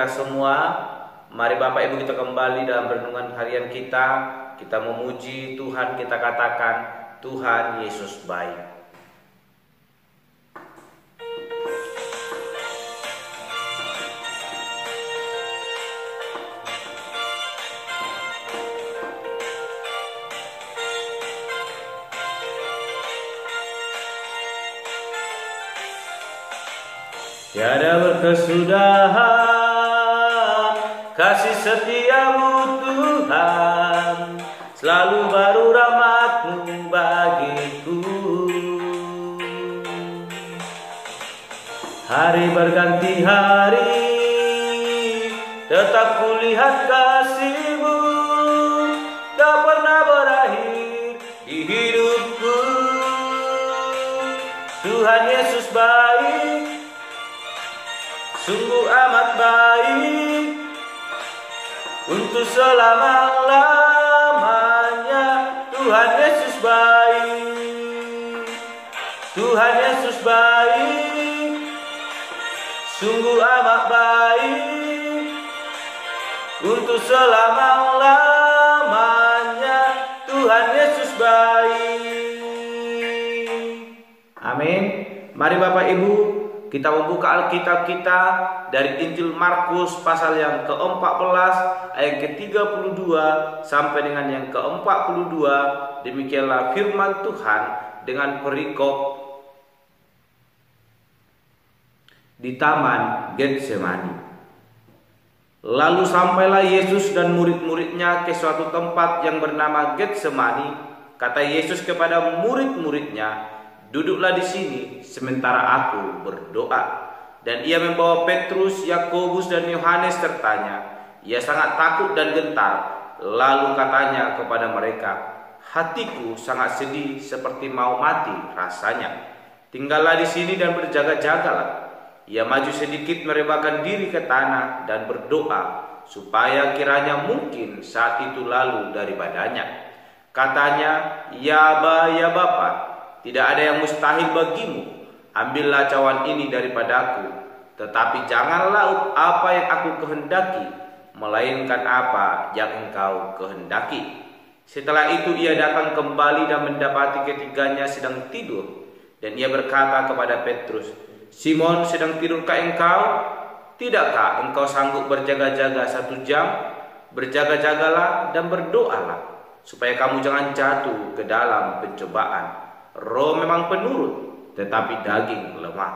kita semua. Mari Bapak Ibu kita kembali dalam renungan harian kita. Kita memuji Tuhan, kita katakan Tuhan Yesus baik. Tiada berkesudahan kasih setiamu Tuhan, selalu baru rahmat-Mu bagiku. Hari berganti hari, tetap kulihat kasih-Mu, tak pernah berakhir di hidupku. Tuhan Yesus baik, sungguh amat baik, untuk selama-lamanya. Tuhan Yesus baik, Tuhan Yesus baik, sungguh amat baik, untuk selama-lamanya. Tuhan Yesus baik. Amin. Mari Bapak Ibu, kita membuka Alkitab kita dari Injil Markus pasal yang ke-14 ayat ke-32 sampai dengan yang ke-42. Demikianlah firman Tuhan dengan perikop di Taman Getsemani. Lalu sampailah Yesus dan murid-muridnya ke suatu tempat yang bernama Getsemani. Kata Yesus kepada murid-muridnya, "Duduklah di sini sementara aku berdoa." Dan ia membawa Petrus, Yakobus dan Yohanes sertanya. Ia sangat takut dan gentar. Lalu katanya kepada mereka, "Hatiku sangat sedih seperti mau mati rasanya. Tinggallah di sini dan berjaga-jagalah." Ia maju sedikit merebahkan diri ke tanah dan berdoa supaya kiranya mungkin saat itu lalu daripadanya. Katanya, "Ya Bapa, tidak ada yang mustahil bagimu. Ambillah cawan ini daripadaku, tetapi janganlah apa yang aku kehendaki, melainkan apa yang Engkau kehendaki." Setelah itu ia datang kembali dan mendapati ketiganya sedang tidur. Dan ia berkata kepada Petrus, "Simon, sedang tidur-kah engkau? Tidakkah engkau sanggup berjaga-jaga 1 jam? Berjaga-jagalah dan berdoalah, supaya kamu jangan jatuh ke dalam pencobaan. Roh memang penurut, tetapi daging lemah."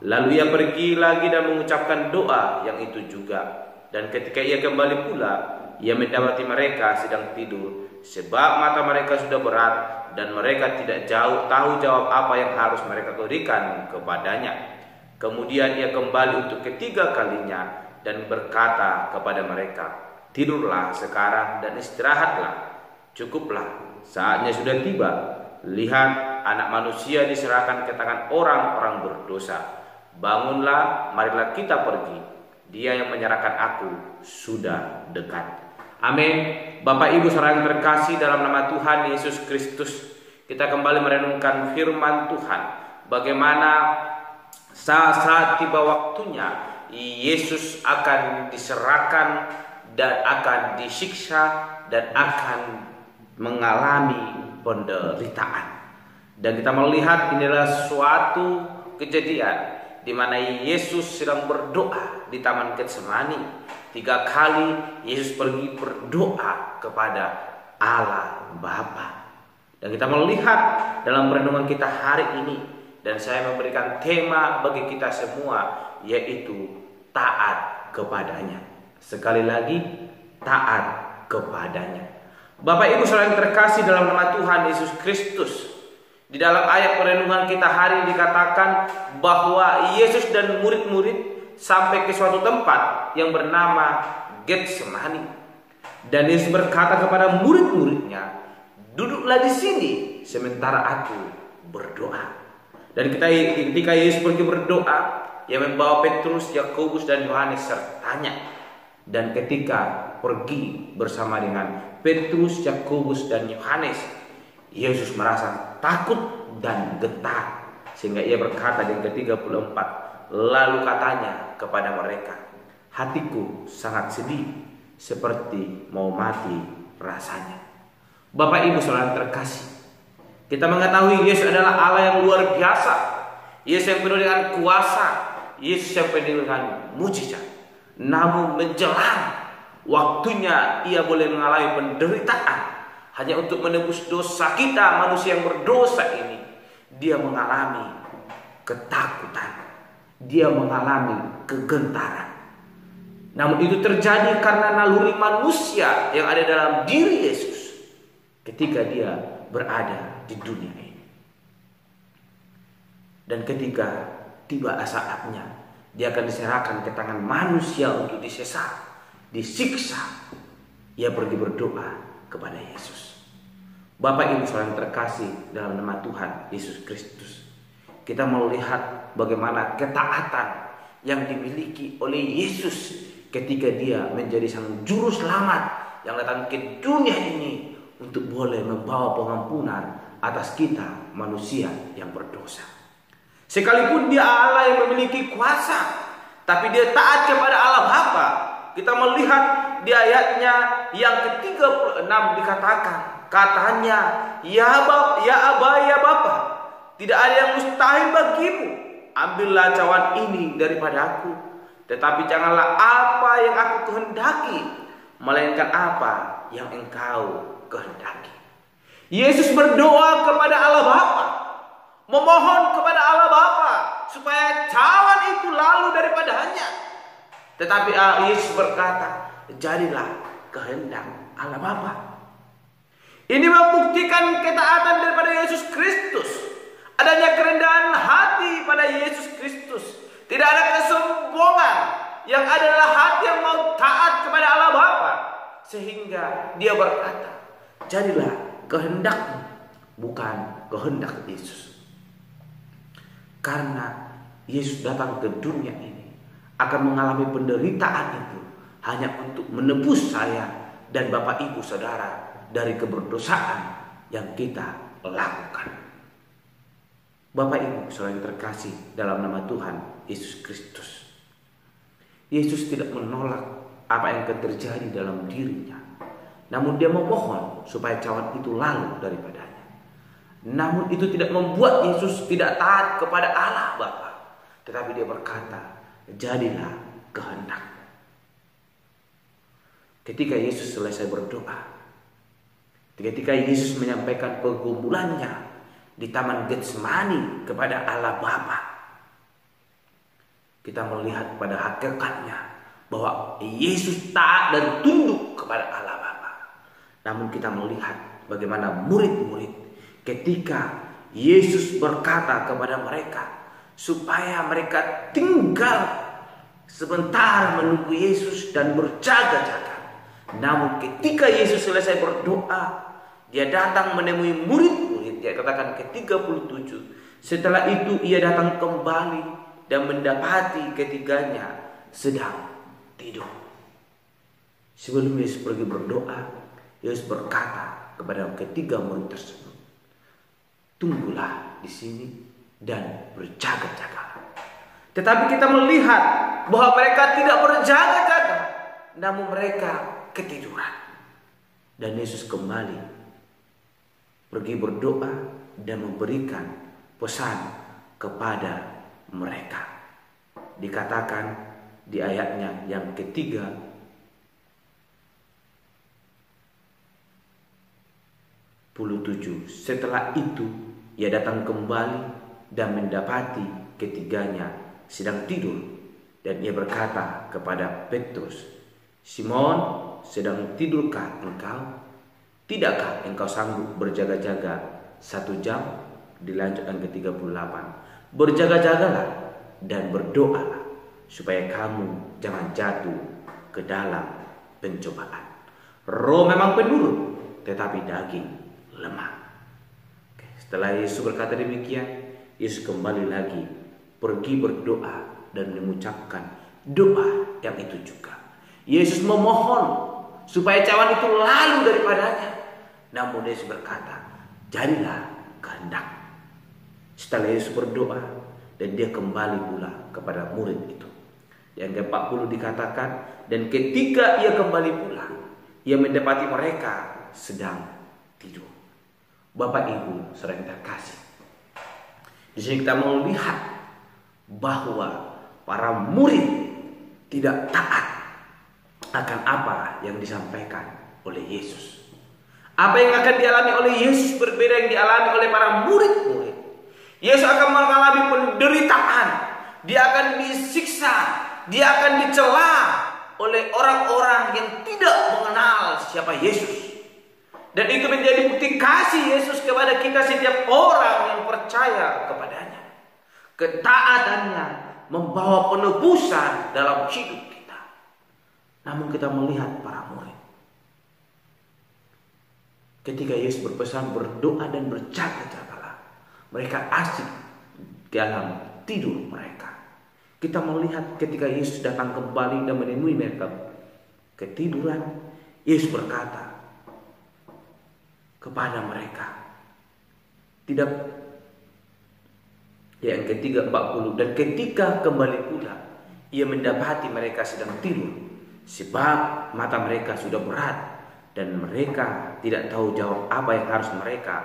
Lalu ia pergi lagi dan mengucapkan doa yang itu juga. Dan ketika ia kembali pula, ia mendapati mereka sedang tidur, sebab mata mereka sudah berat dan mereka tidak tahu jawab apa yang harus mereka berikan kepadanya. Kemudian ia kembali untuk ketiga kalinya dan berkata kepada mereka, "Tidurlah sekarang dan istirahatlah. Cukuplah, saatnya sudah tiba. Lihat, Anak Manusia diserahkan ke tangan orang-orang berdosa. Bangunlah, marilah kita pergi. Dia yang menyerahkan aku sudah dekat." Amin. Bapak Ibu saudara yang terkasih dalam nama Tuhan Yesus Kristus, kita kembali merenungkan firman Tuhan. Bagaimana saat tiba waktunya Yesus akan diserahkan dan akan disiksa dan akan mengalami penderitaan. Dan kita melihat inilah suatu kejadian di mana Yesus sedang berdoa di Taman Getsemani. 3 kali Yesus pergi berdoa kepada Allah Bapa. Dan kita melihat dalam renungan kita hari ini, dan saya memberikan tema bagi kita semua, yaitu taat kepadanya. Sekali lagi, taat kepadanya. Bapak Ibu saudara yang terkasih dalam nama Tuhan Yesus Kristus, di dalam ayat perenungan kita hari ini dikatakan bahwa Yesus dan murid-murid sampai ke suatu tempat yang bernama Getsemani. Dan Yesus berkata kepada murid-muridnya, "Duduklah di sini sementara aku berdoa." Dan ketika Yesus pergi berdoa, ia membawa Petrus, Yakobus dan Yohanes sertanya. Dan ketika pergi bersama dengan Petrus, Yakobus dan Yohanes, Yesus merasa takut dan gentar, sehingga ia berkata di ke-34, lalu katanya kepada mereka, hatiku sangat sedih, seperti mau mati rasanya. Bapak Ibu saudara terkasih, kita mengetahui Yesus adalah Allah yang luar biasa. Yesus yang penuh dengan kuasa, Yesus yang penuh dengan mujizat. Namun menjelang waktunya ia boleh mengalami penderitaan hanya untuk menebus dosa kita, manusia yang berdosa ini. Dia mengalami ketakutan, dia mengalami kegentaran. Namun itu terjadi karena naluri manusia yang ada dalam diri Yesus ketika dia berada di dunia ini. Dan ketika tiba saatnya, dia akan diserahkan ke tangan manusia untuk disesat, disiksa. Ia pergi berdoa kepada Yesus. Bapak Ibu saudara yang terkasih dalam nama Tuhan Yesus Kristus, kita melihat bagaimana ketaatan yang dimiliki oleh Yesus ketika dia menjadi sang juru selamat yang datang ke dunia ini untuk boleh membawa pengampunan atas kita manusia yang berdosa. Sekalipun dia Allah yang memiliki kuasa, tapi dia taat kepada Allah Bapa. Kita melihat di ayatnya yang ke-36 dikatakan, katanya, ya Aba, ya Bapa, tidak ada yang mustahil bagimu. Ambillah cawan ini daripada aku, tetapi janganlah apa yang aku kehendaki, melainkan apa yang engkau kehendaki. Yesus berdoa kepada Allah Bapa, memohon kepada Allah Bapa supaya cawan itu lalu daripadanya. Tetapi Yesus berkata, jadilah kehendak Allah Bapa. Ini membuktikan ketaatan daripada Yesus Kristus, adanya kerendahan hati pada Yesus Kristus. Tidak ada kesombongan, yang adalah hati yang mau taat kepada Allah Bapa, sehingga dia berkata, jadilah kehendakmu, bukan kehendak Yesus. Karena Yesus datang ke dunia ini akan mengalami penderitaan itu hanya untuk menebus saya dan Bapak Ibu Saudara dari keberdosaan yang kita lakukan. Bapak Ibu Saudara yang terkasih dalam nama Tuhan Yesus Kristus, Yesus tidak menolak apa yang akan terjadi dalam dirinya, namun dia memohon supaya cawan itu lalu daripadanya. Namun itu tidak membuat Yesus tidak taat kepada Allah Bapa, tetapi dia berkata, jadilah kehendakmu. Ketika Yesus selesai berdoa, ketika Yesus menyampaikan pergumulannya di Taman Getsemani kepada Allah Bapa, kita melihat pada hakikatnya bahwa Yesus taat dan tunduk kepada Allah Bapa. Namun kita melihat bagaimana murid-murid ketika Yesus berkata kepada mereka supaya mereka tinggal sebentar menunggu Yesus dan berjaga-jaga. Namun ketika Yesus selesai berdoa, dia datang menemui murid-murid. Dia katakan ke-37, setelah itu ia datang kembali dan mendapati ketiganya sedang tidur. Sebelum Yesus pergi berdoa, Yesus berkata kepada ketiga murid tersebut, tunggulah di sini dan berjaga-jaga. Tetapi kita melihat bahwa mereka tidak berjaga-jaga, namun mereka ketiduran. Dan Yesus kembali pergi berdoa dan memberikan pesan kepada mereka. Dikatakan di ayatnya yang ketiga, setelah itu ia datang kembali dan mendapati ketiganya sedang tidur. Dan ia berkata kepada Petrus, Simon, sedang tidurkah engkau? Tidakkah engkau sanggup berjaga-jaga 1 jam? Dilanjutkan ke-38, berjaga-jagalah dan berdoalah supaya kamu jangan jatuh ke dalam pencobaan. Roh memang penurut, tetapi daging lemah. Setelah Yesus berkata demikian, Yesus kembali lagi pergi berdoa dan mengucapkan doa yang itu juga. Yesus memohon supaya cawan itu lalu daripadanya. Namun Yesus berkata, jadilah kehendak. Setelah Yesus berdoa dan dia kembali pula kepada murid itu. Yang ke-40 dikatakan, dan ketika ia kembali pulang, ia mendapati mereka sedang tidur. Bapak Ibu saudara terkasih, di sini kita melihat bahwa para murid tidak taat akan apa yang disampaikan oleh Yesus. Apa yang akan dialami oleh Yesus berbeda yang dialami oleh para murid-murid. Yesus akan mengalami penderitaan, dia akan disiksa, dia akan dicela oleh orang-orang yang tidak mengenal siapa Yesus. Dan itu menjadi bukti kasih Yesus kepada kita setiap orang yang percaya kepadanya. Ketaatannya membawa penebusan dalam hidup kita. Namun kita melihat para murid, ketika Yesus berpesan berdoa dan berjaga-jagalah, mereka asik dalam tidur mereka. Kita melihat ketika Yesus datang kembali dan menemui mereka ketiduran, Yesus berkata kepada mereka, tidak, yang ketiga 40, dan ketika kembali pula ia mendapati mereka sedang tidur, sebab mata mereka sudah berat dan mereka tidak tahu jawab apa yang harus mereka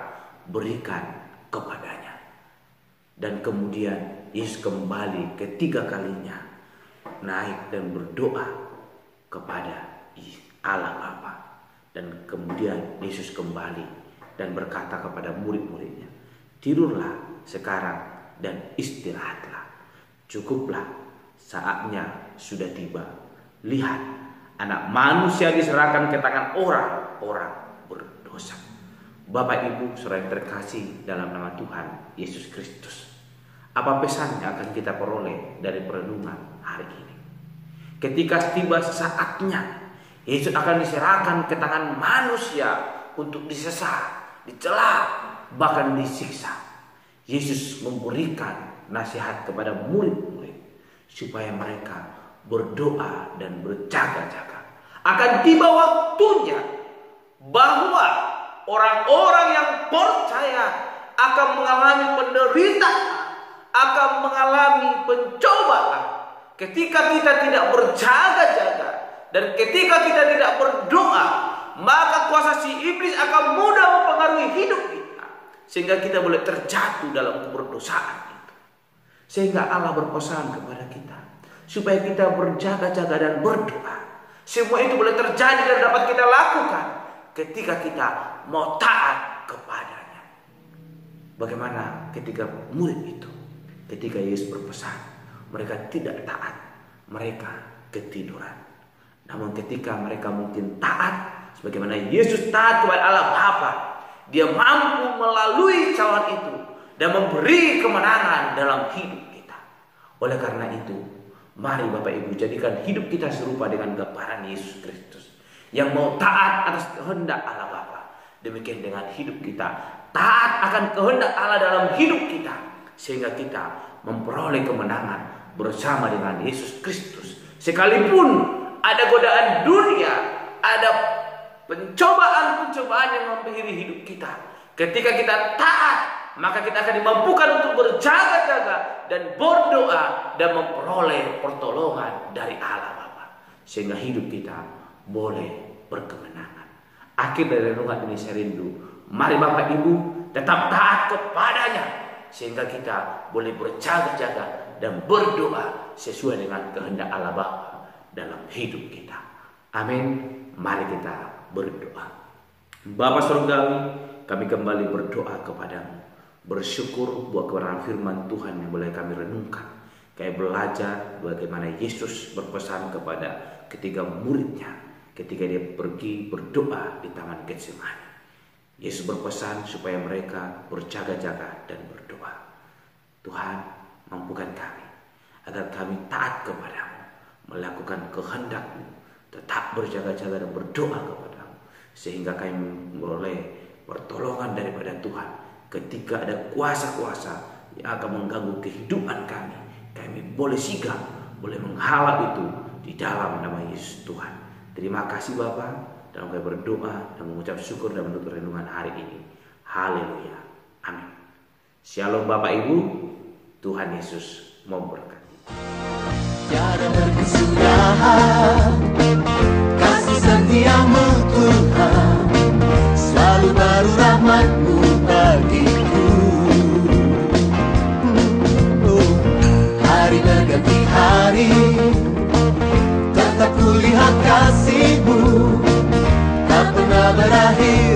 berikan kepadanya. Dan kemudian Yesus kembali ketiga kalinya naik dan berdoa kepada Allah Bapa. Dan kemudian Yesus kembali dan berkata kepada murid-muridnya, tidurlah sekarang dan istirahatlah. Cukuplah, saatnya sudah tiba. Lihat, Anak Manusia diserahkan ke tangan orang-orang berdosa. Bapak Ibu saudara yang terkasih dalam nama Tuhan Yesus Kristus, apa pesan yang akan kita peroleh dari perenungan hari ini? Ketika tiba saatnya, Yesus akan diserahkan ke tangan manusia untuk disesat, dicela, bahkan disiksa. Yesus memberikan nasihat kepada murid-murid supaya mereka berdoa dan berjaga-jaga. Akan tiba waktunya bahwa orang-orang yang percaya akan mengalami penderitaan, akan mengalami pencobaan. Ketika kita tidak berjaga-jaga dan ketika kita tidak berdoa, maka kuasa si iblis akan mudah mempengaruhi hidup kita, sehingga kita boleh terjatuh dalam keberdosaan itu. Sehingga Allah berpesan kepada kita supaya kita berjaga-jaga dan berdoa. Semua itu boleh terjadi dan dapat kita lakukan ketika kita mau taat kepadanya. Bagaimana ketika murid itu, ketika Yesus berpesan, mereka tidak taat, mereka ketiduran. Namun ketika mereka mungkin taat, sebagaimana Yesus taat kepada Allah Bapa, dia mampu melalui cawan itu dan memberi kemenangan dalam hidup kita. Oleh karena itu, mari Bapak Ibu jadikan hidup kita serupa dengan gambaran Yesus Kristus, yang mau taat atas kehendak Allah Bapa. Demikian dengan hidup kita, taat akan kehendak Allah dalam hidup kita, sehingga kita memperoleh kemenangan bersama dengan Yesus Kristus. Sekalipun ada godaan dunia, ada pencobaan-pencobaan yang mengakhiri hidup kita, ketika kita taat, maka kita akan dimampukan untuk berjaga-jaga dan berdoa dan memperoleh pertolongan dari Allah Bapa, sehingga hidup kita boleh berkemenangan. Akhir dari renungan ini saya rindu, mari Bapak Ibu tetap taat kepadanya, sehingga kita boleh berjaga-jaga dan berdoa sesuai dengan kehendak Allah Bapa dalam hidup kita. Amin. Mari kita berdoa. Bapa Surgawi, kami kembali berdoa kepadamu, bersyukur buat kebenaran firman Tuhan yang boleh kami renungkan. Kami belajar bagaimana Yesus berpesan kepada ketiga muridnya ketika dia pergi berdoa di Taman Getsemani. Yesus berpesan supaya mereka berjaga-jaga dan berdoa. Tuhan, mampukan kami agar kami taat kepadamu, melakukan kehendak-Mu, tetap berjaga-jaga dan berdoa kepadamu, sehingga kami memperoleh pertolongan daripada Tuhan. Ketika ada kuasa-kuasa yang akan mengganggu kehidupan kami, kami boleh sigap, boleh menghalau itu di dalam nama Yesus Tuhan. Terima kasih Bapa, dalam kami berdoa dan mengucap syukur dan menutup renungan hari ini. Haleluya. Amin. Shalom Bapak Ibu, Tuhan Yesus memberkati. Tiada berkesudahan kasih setiamu Tuhan, selalu baru rahmat-Mu bagiku. Hari berganti hari, tetap kulihat kasih-Mu, tak pernah berakhir.